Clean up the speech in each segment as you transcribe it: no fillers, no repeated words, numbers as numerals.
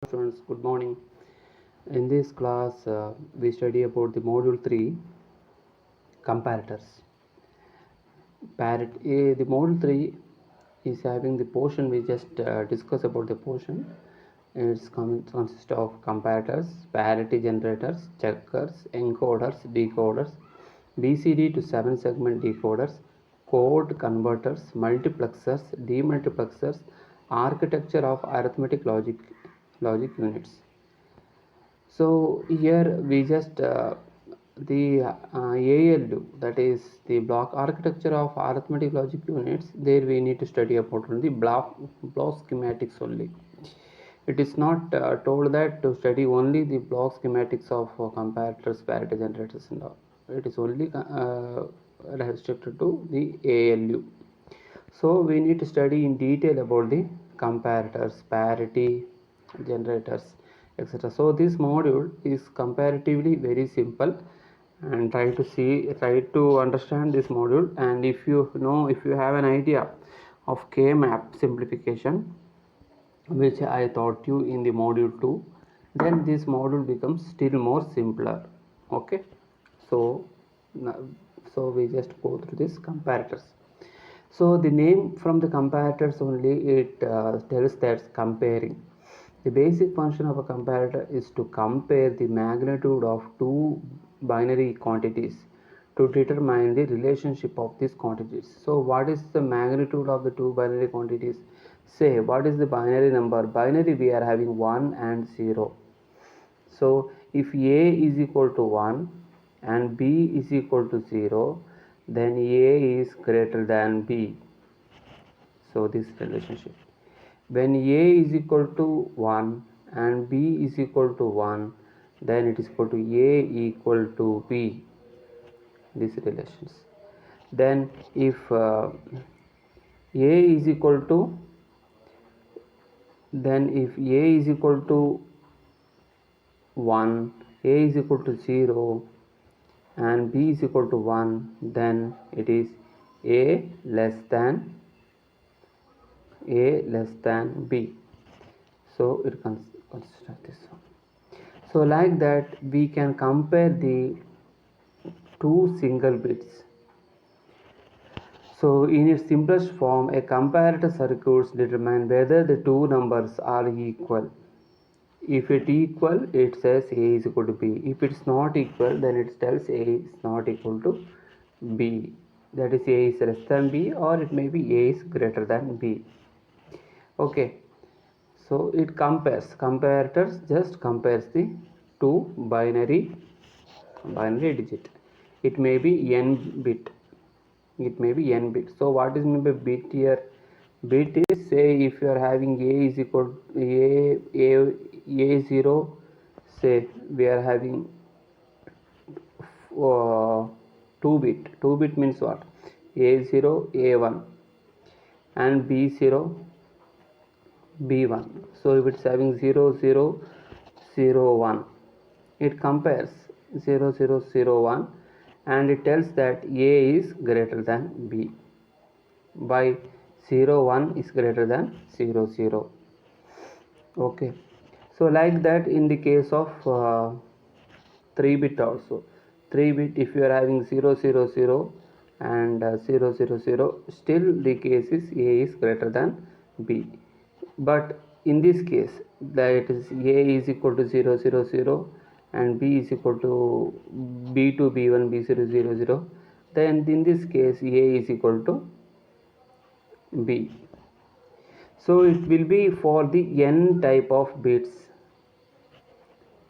students, good morning. In this class, we study about the module 3 comparators. The module 3 is having the portion we just discussed about the portion. It consists of comparators, parity generators, checkers, encoders, decoders, BCD to 7 segment decoders, code converters, multiplexers, demultiplexers, architecture of arithmetic logic units. So here we just the ALU, that is the block architecture of arithmetic logic units. There we need to study about the block schematics only. It is not told that to study only the block schematics of comparators, parity generators and all. It is only restricted to the ALU. So we need to study in detail about the comparators, parity generators, etc. So this module is comparatively very simple, and try to understand this module. And if you have an idea of K-map simplification, which I taught you in the module 2, then this module becomes still more simpler. Okay, so we just go through this comparators. So the name from the comparators only, it tells that comparing. The basic function of a comparator is to compare the magnitude of two binary quantities to determine the relationship of these quantities. So what is the magnitude of the two binary quantities? Say, what is the binary number? Binary, we are having 1 and 0. So if A is equal to 1 and B is equal to 0, then A is greater than B. So this relationship. When A is equal to 1 and B is equal to 1, then it is equal to A equal to B. These relations. Then if A is equal to, then if A is equal to 1, A is equal to 0 and B is equal to 1, then it is A less than B. So it consists of this one. So like that we can compare the two single bits. So in its simplest form, a comparator circuit determines whether the two numbers are equal. If it equal, it says A is equal to B. If it's not equal, then it tells A is not equal to B. That is, A is less than B, or it may be A is greater than B. Okay. So it comparators just compares the two binary digit. It may be n bit. So what is meant by bit here? Bit is, say, if you are having A is equal to A0, say we are having 2 bit. 2 bit means what? A0, A1 and B0, B1. So if it's having 0 0 0 1, it compares 0 0 0 1 and it tells that A is greater than B by 0 1 is greater than 0 0. Okay, so like that in the case of 3 bit also. 3 bit, if you are having 0 0 0 and 0 0 0, still the case is A is greater than B. But in this case, that is A is equal to 0 0 0 and B is equal to B2 B1 B0 0 0, then in this case A is equal to B. So it will be for the n type of bits.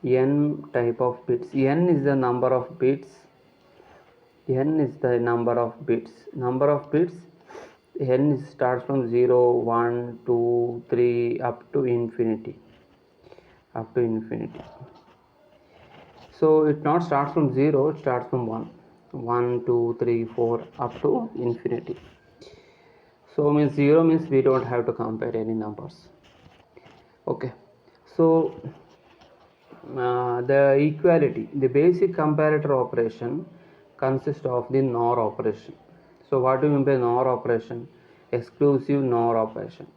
N type of bits. N is the number of bits. N is the number of bits. Number of bits. N starts from 0, 1, 2, 3 up to infinity. So it not starts from 0, it starts from 1. 1, 2, 3, 4 up to infinity. So means 0 means we don't have to compare any numbers. Okay. So the equality, the basic comparator operation consists of the NOR operation. So what do you mean by NOR operation? Exclusive NOR operation.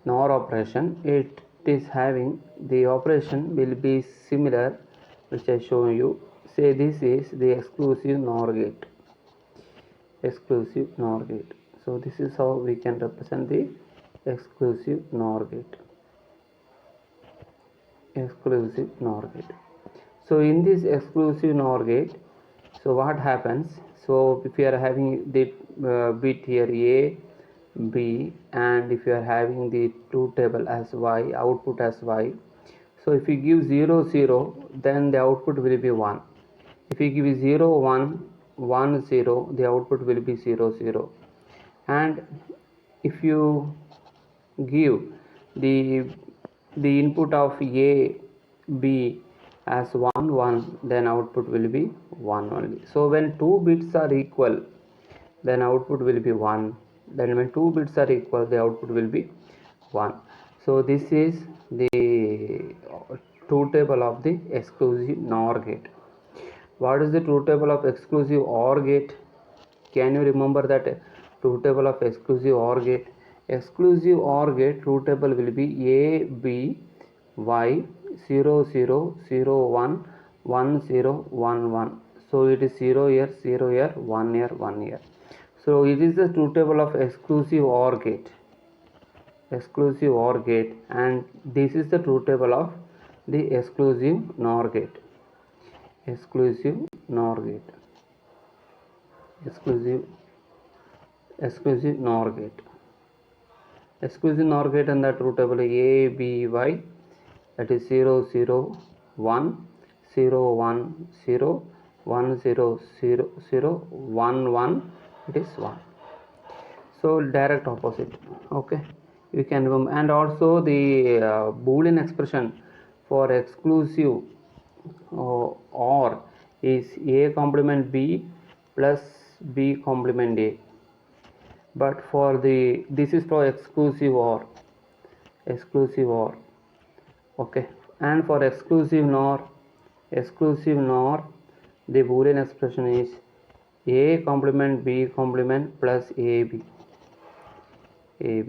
NOR operation, it it is having the operation will be similar, which I show you. Say this is the exclusive NOR gate. Exclusive NOR gate. So this is how we can represent the exclusive NOR gate. Exclusive NOR gate. So in this exclusive NOR gate, so what happens? So if you are having the bit here A, B, and if you are having the truth table as Y, output as Y. So if you give 0 0, then the output will be 1. If you give 0 1 1 0, the output will be 0 0. And if you give the input of A, B as 1 1, then output will be 1 only. So when two bits are equal, then output will be 1. Then when two bits are equal, the output will be 1. So this is the truth table of the exclusive NOR gate. What is the truth table of exclusive OR gate? Can you remember that truth table of exclusive OR gate? Exclusive OR gate truth table will be A, B, Y, 0 0 0 1 1 0 1 1. So it is 0 here 0 here 1 here 1 here. So it is the truth table of exclusive OR gate. Exclusive OR gate, and this is the truth table of the exclusive NOR gate. Exclusive NOR gate. Exclusive NOR gate. Exclusive NOR gate and the truth table A, B, Y, that is 0 0 1 0 1 0 1 0 0 0 1 1, it is 1. So direct opposite. Okay, you can remember. And also the Boolean expression for exclusive OR is A complement B plus B complement A. But for the this is for exclusive OR. Okay, and for exclusive NOR, the Boolean expression is A complement B complement plus AB. A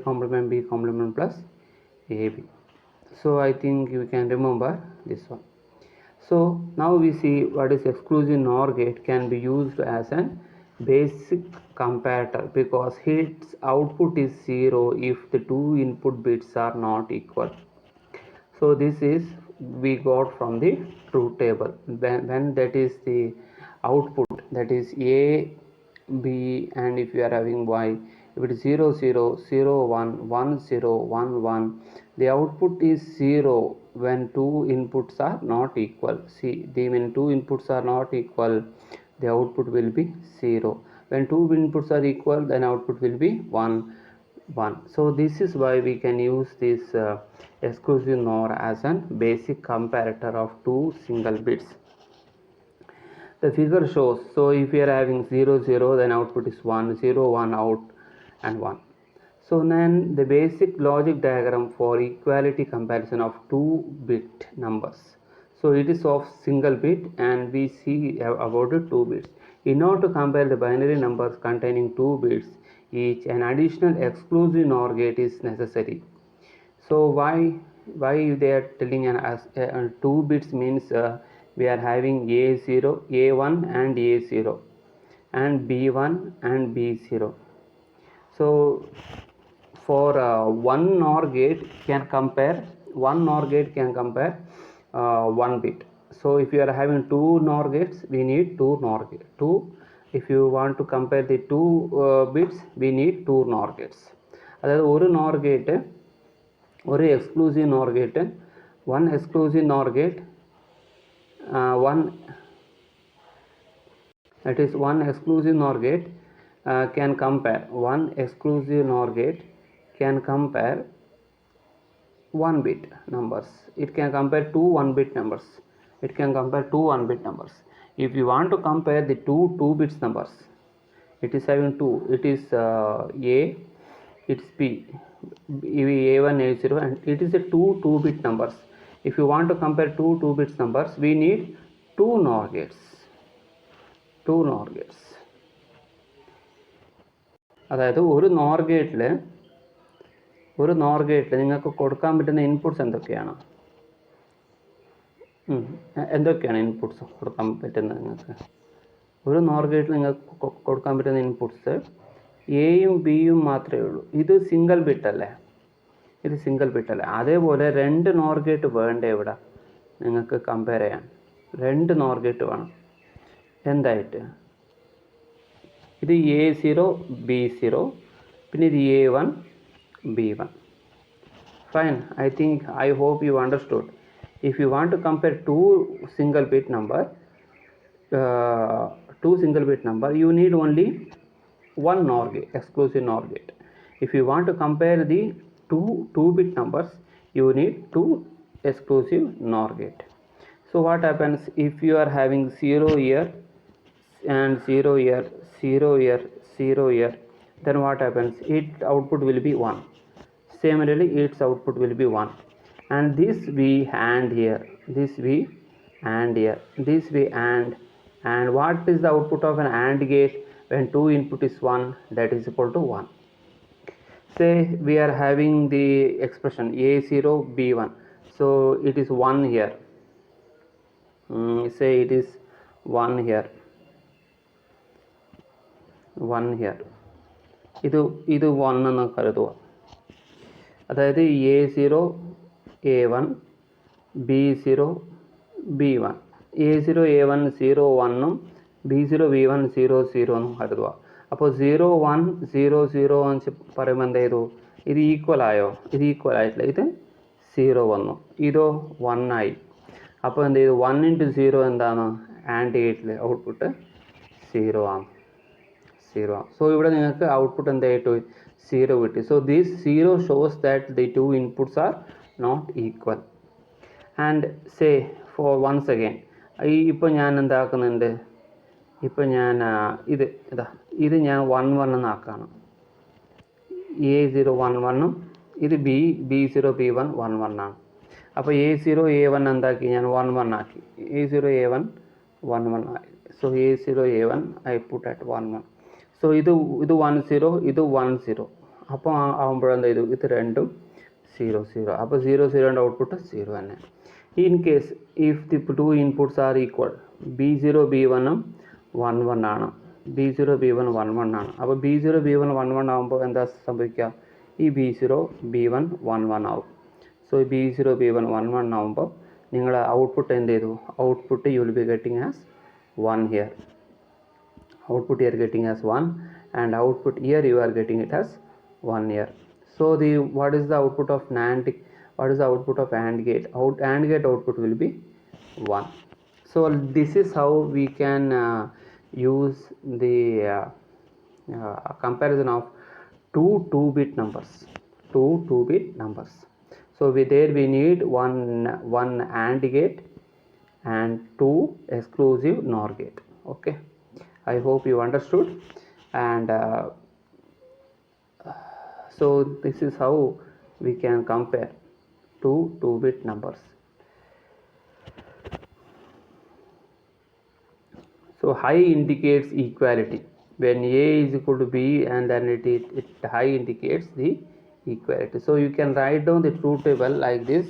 complement B complement plus AB. So I think you can remember this one. So now we see what is exclusive NOR gate can be used as an basic comparator because its output is 0 if the two input bits are not equal. So this is we got from the truth table. When that is the output, that is A, B, and if you are having Y, if it is 0 0 0 1 1 0 1 1, the output is 0 when two inputs are not equal. See, when two inputs are not equal, the output will be 0. When two inputs are equal, then output will be 1 1. So this is why we can use this exclusive NOR as a basic comparator of two single bits. The figure shows, so if you are having 0 0, then output is 1 0 1 out and 1. So then the basic logic diagram for equality comparison of 2-bit numbers. So it is of single bit and we see about 2 bits. In order to compare the binary numbers containing 2 bits each, an additional exclusive NOR gate is necessary. So why they are telling us 2 bits means we are having A0, A1 and A0 and B1 and B0. So for one NOR gate can compare 1 bit. So if you are having 2 NOR gates, we need 2 NOR gates. If you want to compare the 2 bits, we need 2 NOR gates. അതായത് ഒരു NOR gate ഒരു exclusive NOR gate, one exclusive NOR gate, one exclusive NOR gate can compare 1 bit numbers. It can compare 2 1-bit numbers. If you want to compare the 2 bits numbers, it is having 2. It is A, it's B, A1, A0, and it is a 2 bit numbers. If you want to compare 2 bits numbers, we need 2 NOR gates. അതായത് ഒരു NOR ഗേറ്റിൽ ഒരു nor ഗേറ്റിൽ നിങ്ങൾക്ക് കൊടുക്കാൻ പറ്റുന്ന inputs എന്തൊക്കെയാണ്? എന്തൊക്കെയാണ് ഇൻപുട്സ് കൊടുക്കാൻ പറ്റുന്നത് നിങ്ങൾക്ക്? ഒരു നോർ ഗേറ്റിൽ നിങ്ങൾക്ക് കൊടുക്കാൻ പറ്റുന്ന ഇൻപുട്സ് എയും ബിയും മാത്രമേ ഉള്ളൂ. ഇത് സിംഗിൾ ബിറ്റ് അല്ലേ? അതേപോലെ 2 നോർ ഗേറ്റ് വേണ്ടേ ഇവിടെ നിങ്ങൾക്ക് കമ്പയർ ചെയ്യാൻ? 2 നോർ ഗേറ്റ് വേണം. എന്തായിട്ട്? ഇത് A0 B0, പിന്നെ ഇത് A1 B1. Fine. I hope you understood. If you want to compare two single bit number, you need only one NOR gate, exclusive NOR gate. If you want to compare the two bit numbers, you need two exclusive NOR gate. So what happens if you are having 0 here and 0 here, 0 here, 0 here? Then what happens? Its output will be 1. Similarly, its output will be 1. And this we AND here, this we AND here, this we AND. And what is the output of an AND gate when 2 input is 1? That is equal to 1. Say we are having the expression A0 B1, so it is 1 here. Say it is 1 here, 1 here. ഇത് 1 എന്ന് കരുതുക. അതായത് A0 A1 B0 B1, A0 A1 0 1 B0 B1 0 0 എന്നും കരുതുക. അപ്പോൾ 0 1 0 0 എന്ന് പറയുമ്പോൾ എന്ത് ചെയ്തു? ഇത് ഈക്വൽ ആയോ? ഇത് ഈക്വൽ ആയിട്ടില്ല. ഇത് 0 വന്നു, ഇതോ 1 ആയി. അപ്പോൾ എന്ത് ചെയ്തു? 1 × 0 എന്താണ്? AND ഗേറ്റിൽ ഔട്ട്പുട്ട് 0 ആണ്. സോ ഇവിടെ നിങ്ങൾക്ക് ഔട്ട്പുട്ട് എന്തായിട്ട് 0 കിട്ടി. So this 0 shows that the two inputs are not equal. And say for once again, ഇപ്പോൾ ഞാൻ എന്താക്കുന്നുണ്ട്? ഇപ്പോൾ ഞാൻ ഇത് ഞാൻ 1 1 എന്നാക്കാണ്. A0 1 1ഉം ഇത് B0 B1 1 1 ആണ്. അപ്പോൾ A0 A1 എന്താക്കി? ഞാൻ 1 1 ആക്കി. A0 A1 1 1 ആയി. So A0 A1 I put at 1 1. So ഇത് 1 0, ഇത് 1 0. അപ്പോൾ ആകുമ്പോഴെന്താ ചെയ്തു? ഇത് രണ്ടും 0 0. അപ്പോൾ 0 0ൻ്റെ ഔട്ട്പുട്ട് 0 തന്നെ. In case if the two inputs are equal, B0 B1ഉം 1 1 ആണ്, B0 B1 1 1 ആണ്. അപ്പോൾ B0 B1 1 1 ആകുമ്പോൾ എന്താ സംഭവിക്കുക? ഈ B0 B1 1 1 ആവും. സോ B0 B1 1 1 ആകുമ്പോൾ നിങ്ങളുടെ ഔട്ട്പുട്ട് എന്ത് ചെയ്തു? Output you will be getting as 1 here. Output here getting as 1, and output here you are getting it as 1 here. So what is the output of NAND? What is the output of AND gate? AND gate output will be 1. So this is how we can use the comparison of two 2-bit numbers. So there we need one AND gate and 2 exclusive NOR gate. Okay, I hope you understood. And so this is how we can compare two 2-bit numbers. So high indicates equality. When A is equal to B, and then it high indicates the equality. So you can write down the truth table like this.